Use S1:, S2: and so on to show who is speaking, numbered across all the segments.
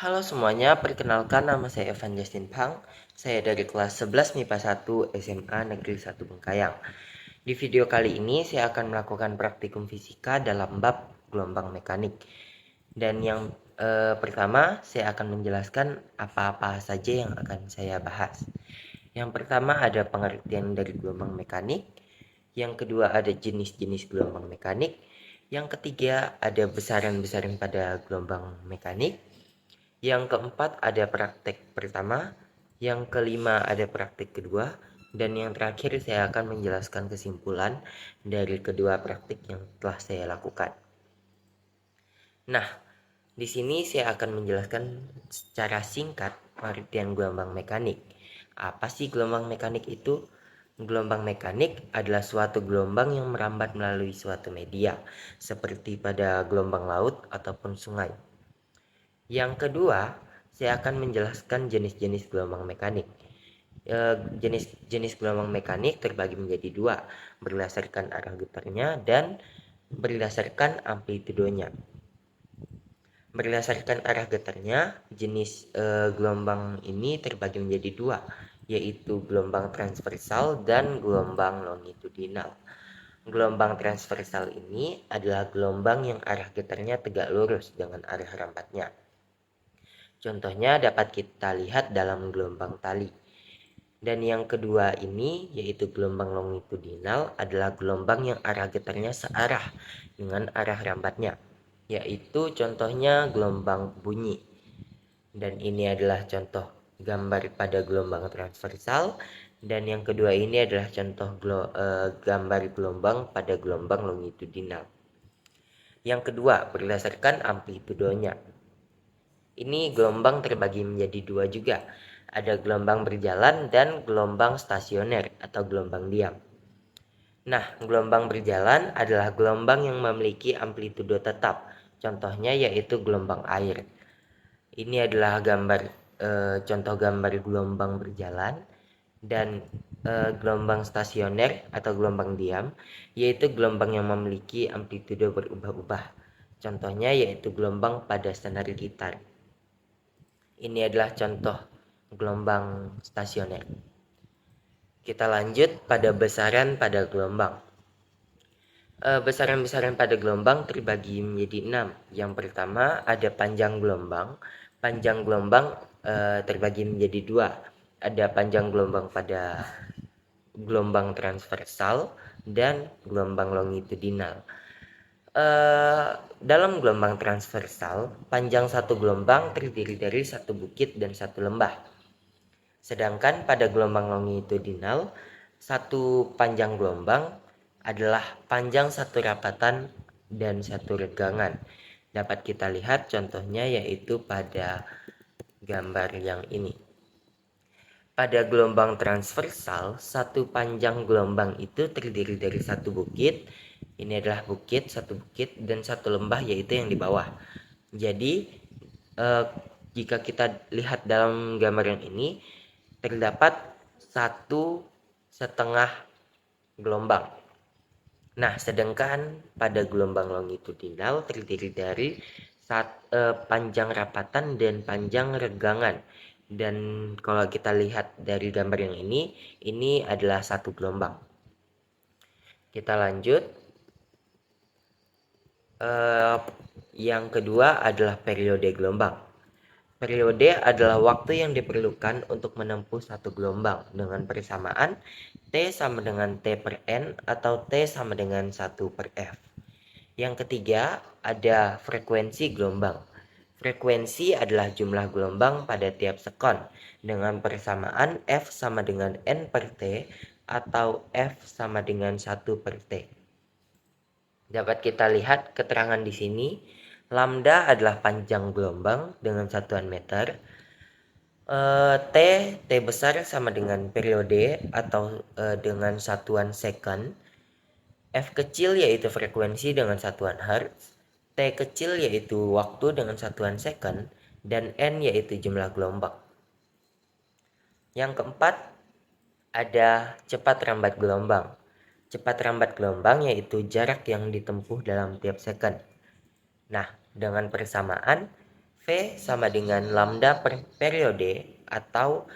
S1: Halo semuanya, perkenalkan nama saya Evan Justin Pang. Saya dari kelas 11 MIPA 1 SMA Negeri 1 Bengkayang. Di video kali ini saya akan melakukan praktikum fisika dalam bab gelombang mekanik. Dan yang pertama saya akan menjelaskan apa-apa saja yang akan saya bahas. Yang pertama ada pengertian dari gelombang mekanik. Yang kedua ada jenis-jenis gelombang mekanik. Yang ketiga ada besaran-besaran pada gelombang mekanik. Yang keempat ada praktek pertama, yang kelima ada praktek kedua, dan yang terakhir saya akan menjelaskan kesimpulan dari kedua praktik yang telah saya lakukan. Nah, di sini saya akan menjelaskan secara singkat pengertian gelombang mekanik. Apa sih gelombang mekanik itu? Gelombang mekanik adalah suatu gelombang yang merambat melalui suatu media, seperti pada gelombang laut ataupun sungai. Yang kedua, saya akan menjelaskan jenis-jenis gelombang mekanik. Jenis-jenis gelombang mekanik terbagi menjadi dua, berdasarkan arah getarnya dan berdasarkan amplitudonya. Berdasarkan arah getarnya, jenis gelombang ini terbagi menjadi dua, yaitu gelombang transversal dan gelombang longitudinal. Gelombang transversal ini adalah gelombang yang arah getarnya tegak lurus dengan arah rampatnya. Contohnya dapat kita lihat dalam gelombang tali. Dan yang kedua ini yaitu gelombang longitudinal adalah gelombang yang arah getarnya searah dengan arah rambatnya, yaitu contohnya gelombang bunyi. Dan ini adalah contoh gambar pada gelombang transversal, dan yang kedua ini adalah contoh gambar gelombang pada gelombang longitudinal. Yang kedua berdasarkan amplitudonya. Ini gelombang terbagi menjadi dua juga. Ada gelombang berjalan dan gelombang stasioner atau gelombang diam. Nah, gelombang berjalan adalah gelombang yang memiliki amplitudo tetap. Contohnya yaitu gelombang air. Ini adalah contoh gambar gelombang berjalan. Dan gelombang stasioner atau gelombang diam yaitu gelombang yang memiliki amplitudo berubah-ubah. Contohnya yaitu gelombang pada senar gitar. Ini adalah contoh gelombang stasioner. Kita lanjut pada besaran pada gelombang. Besaran-besaran pada gelombang terbagi menjadi 6. Yang pertama ada panjang gelombang. Panjang gelombang terbagi menjadi 2. Ada panjang gelombang pada gelombang transversal dan gelombang longitudinal. Dalam gelombang transversal, panjang satu gelombang terdiri dari satu bukit dan satu lembah. Sedangkan pada gelombang longitudinal, satu panjang gelombang adalah panjang satu rapatan dan satu regangan. Dapat kita lihat contohnya yaitu pada gambar yang ini. Pada gelombang transversal, satu panjang gelombang itu terdiri dari satu bukit. Ini adalah satu bukit dan satu lembah yaitu yang di bawah. Jadi jika kita lihat dalam gambar yang ini terdapat satu setengah gelombang. Nah, sedangkan pada gelombang longitudinal terdiri dari panjang rapatan dan panjang regangan. Dan kalau kita lihat dari gambar yang ini adalah satu gelombang. Kita lanjut. Yang kedua adalah periode gelombang. Periode adalah waktu yang diperlukan untuk menempuh satu gelombang dengan persamaan T sama dengan T per N atau T sama dengan 1 per F. Yang ketiga ada frekuensi gelombang. Frekuensi adalah jumlah gelombang pada tiap sekon dengan persamaan F sama dengan N per T atau F sama dengan 1 per T. Dapat kita lihat keterangan di sini. Lambda adalah panjang gelombang dengan satuan meter. T besar sama dengan periode atau dengan satuan second. F kecil yaitu frekuensi dengan satuan hertz. T kecil yaitu waktu dengan satuan second. Dan N yaitu jumlah gelombang. Yang keempat ada cepat rambat gelombang. Cepat rambat gelombang yaitu jarak yang ditempuh dalam tiap second. Nah, dengan persamaan V sama dengan lambda per periode atau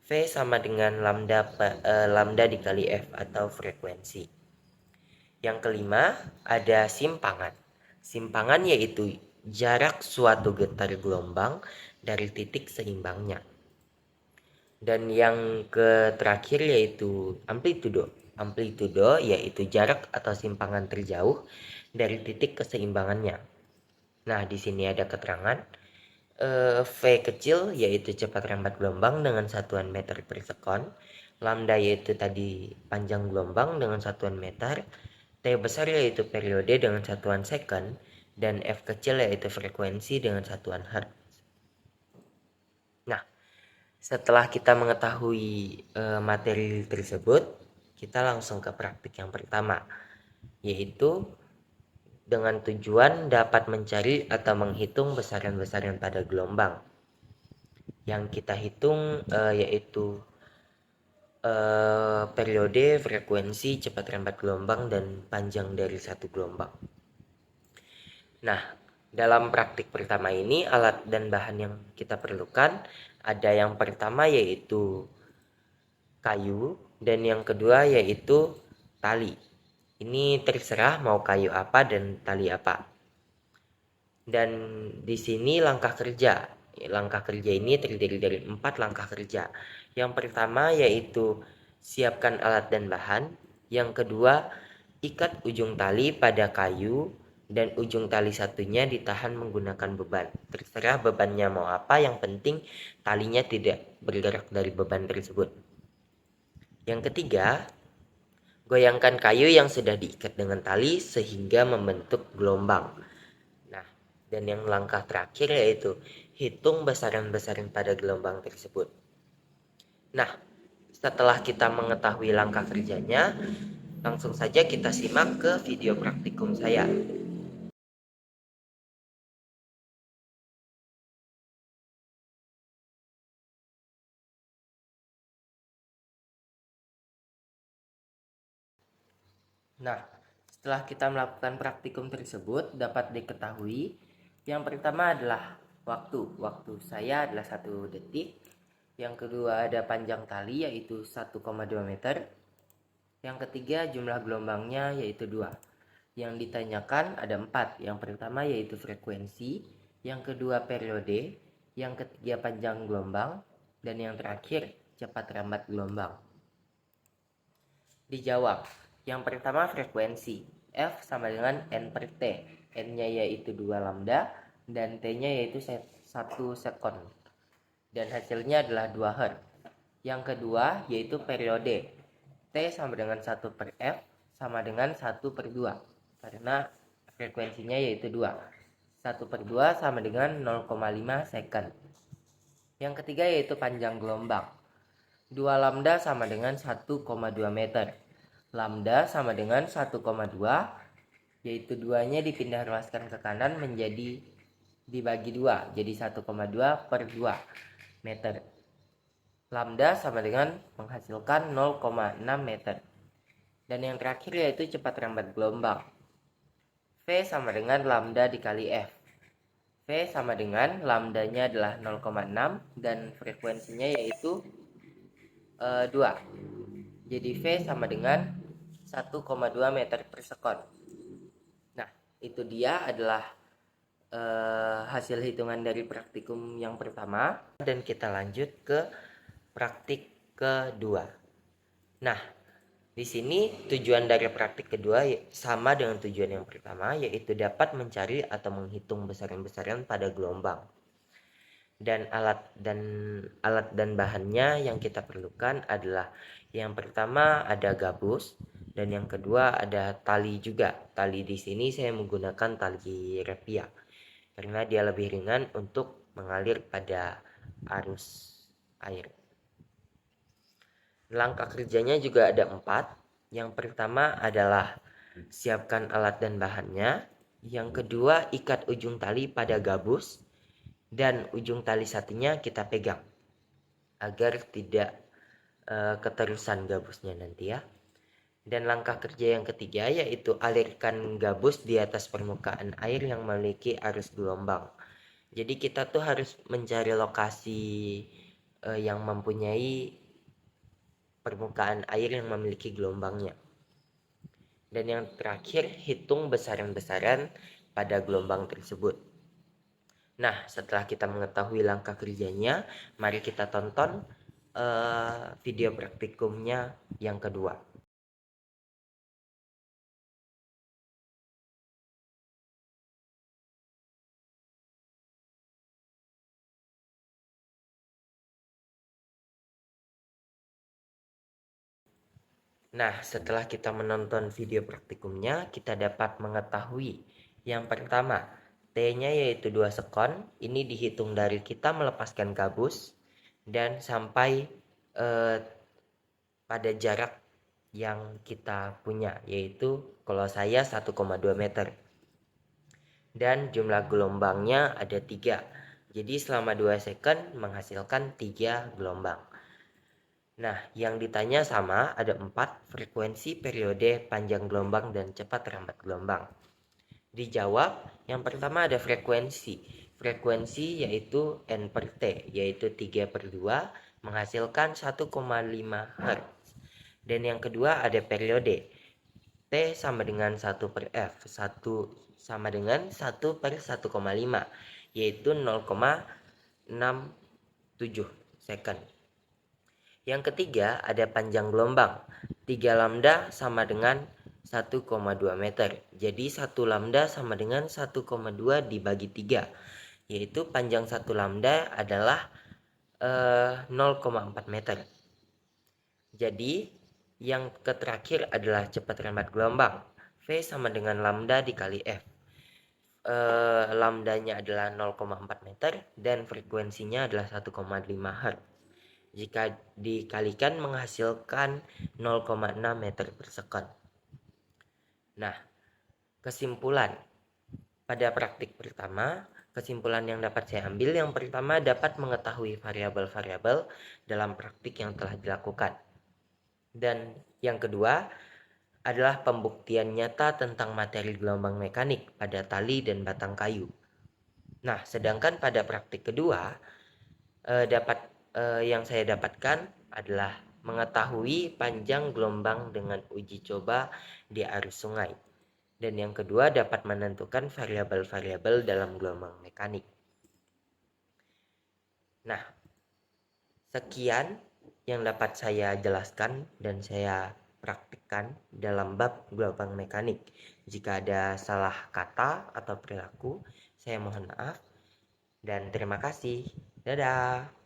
S1: V sama dengan lambda dikali F atau frekuensi. Yang kelima, ada simpangan. Simpangan yaitu jarak suatu getar gelombang dari titik seimbangnya. Dan yang terakhir yaitu amplitudo. Amplitudo yaitu jarak atau simpangan terjauh dari titik keseimbangannya. Nah, di sini ada keterangan V kecil yaitu cepat rambat gelombang dengan satuan meter per sekon. Lambda yaitu tadi panjang gelombang dengan satuan meter. T besar yaitu periode dengan satuan second. Dan F kecil yaitu frekuensi dengan satuan hertz. Nah, setelah kita mengetahui materi tersebut, kita langsung ke praktik yang pertama, yaitu dengan tujuan dapat mencari atau menghitung besaran-besaran pada gelombang. Yang kita hitung yaitu periode, frekuensi, cepat rambat gelombang, dan panjang dari satu gelombang. Nah, dalam praktik pertama ini alat dan bahan yang kita perlukan ada yang pertama yaitu kayu dan yang kedua yaitu tali. Ini terserah mau kayu apa dan tali apa. Dan di sini langkah kerja. Langkah kerja ini terdiri dari 4 langkah kerja. Yang pertama yaitu siapkan alat dan bahan. Yang kedua, ikat ujung tali pada kayu dan ujung tali satunya ditahan menggunakan beban. Terserah bebannya mau apa, yang penting talinya tidak bergerak dari beban tersebut. Yang ketiga, goyangkan kayu yang sudah diikat dengan tali sehingga membentuk gelombang. Nah, dan yang langkah terakhir yaitu hitung besaran-besaran pada gelombang tersebut. Nah, setelah kita mengetahui langkah kerjanya, langsung saja kita simak ke video praktikum saya. Nah, setelah kita melakukan praktikum tersebut, dapat diketahui yang pertama adalah waktu. Waktu saya adalah 1 detik. Yang kedua ada panjang tali yaitu 1,2 meter. Yang ketiga jumlah gelombangnya yaitu 2. Yang ditanyakan ada 4. Yang pertama yaitu frekuensi, yang kedua periode, yang ketiga panjang gelombang, dan yang terakhir cepat rambat gelombang. Dijawab. Yang pertama frekuensi. F sama dengan N per T. N-nya yaitu 2 lambda dan T-nya yaitu 1 sekon. Dan hasilnya adalah 2 Hz. Yang kedua yaitu periode. T sama dengan 1 per F sama dengan 1 per 2. Karena frekuensinya yaitu 2. 1 per 2 sama dengan 0,5 second. Yang ketiga yaitu panjang gelombang. 2 lambda sama dengan 1,2 meter. Lambda sama dengan 1,2, yaitu 2-nya dipindah ruaskan ke kanan menjadi dibagi 2, jadi 1,2 per 2 meter. Lambda sama dengan menghasilkan 0,6 meter. Dan yang terakhir yaitu cepat rambat gelombang. V sama dengan lambda dikali F. V sama dengan lambdanya adalah 0,6 dan frekuensinya yaitu 2. Jadi V sama dengan 1,2 meter per sekon. Nah, itu dia adalah hasil hitungan dari praktikum yang pertama. Dan kita lanjut ke praktik kedua. Nah, di sini tujuan dari praktik kedua sama dengan tujuan yang pertama, yaitu dapat mencari atau menghitung besaran-besaran pada gelombang. Dan alat dan bahannya yang kita perlukan adalah yang pertama ada gabus dan yang kedua ada tali juga. Tali di sini saya menggunakan tali rapia karena dia lebih ringan untuk mengalir pada arus air. Langkah kerjanya juga ada 4. Yang pertama adalah siapkan alat dan bahannya. Yang kedua ikat ujung tali pada gabus dan ujung tali satunya kita pegang agar tidak keterusan gabusnya nanti ya. Dan langkah kerja yang ketiga yaitu alirkan gabus di atas permukaan air yang memiliki arus gelombang. Jadi kita tuh harus mencari lokasi yang mempunyai permukaan air yang memiliki gelombangnya. Dan yang terakhir, hitung besaran-besaran pada gelombang tersebut. Nah, setelah kita mengetahui langkah kerjanya, mari kita tonton video praktikumnya yang kedua. Nah, setelah kita menonton video praktikumnya, kita dapat mengetahui yang pertama, T-nya yaitu 2 sekon. Ini dihitung dari kita melepaskan gabus dan sampai eh, pada jarak yang kita punya, yaitu kalau saya 1,2 meter. Dan jumlah gelombangnya ada 3. Jadi selama 2 second menghasilkan 3 gelombang. Nah, yang ditanya sama, ada 4 frekuensi, periode, panjang gelombang, dan cepat lambat gelombang. Dijawab, yang pertama ada frekuensi. Frekuensi yaitu N per T, yaitu 3 per 2, menghasilkan 1,5 Hz. Dan yang kedua ada periode. T sama dengan 1 per F, 1 sama dengan 1 per 1,5, yaitu 0,67 second. Yang ketiga ada panjang gelombang. 3 lambda sama dengan 1,2 meter. Jadi 1 lambda sama dengan 1,2 dibagi 3. Yaitu panjang 1 lambda adalah 0,4 meter. Jadi yang terakhir adalah cepat lambat gelombang. V sama dengan lambda dikali F. Lambdanya adalah 0,4 meter dan frekuensinya adalah 1,5 Hz. Jika dikalikan menghasilkan 0,6 meter per second. Nah, kesimpulan pada praktik pertama, kesimpulan yang dapat saya ambil yang pertama dapat mengetahui variabel-variabel dalam praktik yang telah dilakukan. Dan yang kedua adalah pembuktian nyata tentang materi gelombang mekanik pada tali dan batang kayu. Nah, sedangkan pada praktik kedua yang saya dapatkan adalah mengetahui panjang gelombang dengan uji coba di arus sungai. Dan yang kedua dapat menentukan variabel-variabel dalam gelombang mekanik. Nah, sekian yang dapat saya jelaskan dan saya praktikkan dalam bab gelombang mekanik. Jika ada salah kata atau perilaku, saya mohon maaf dan terima kasih. Dadah.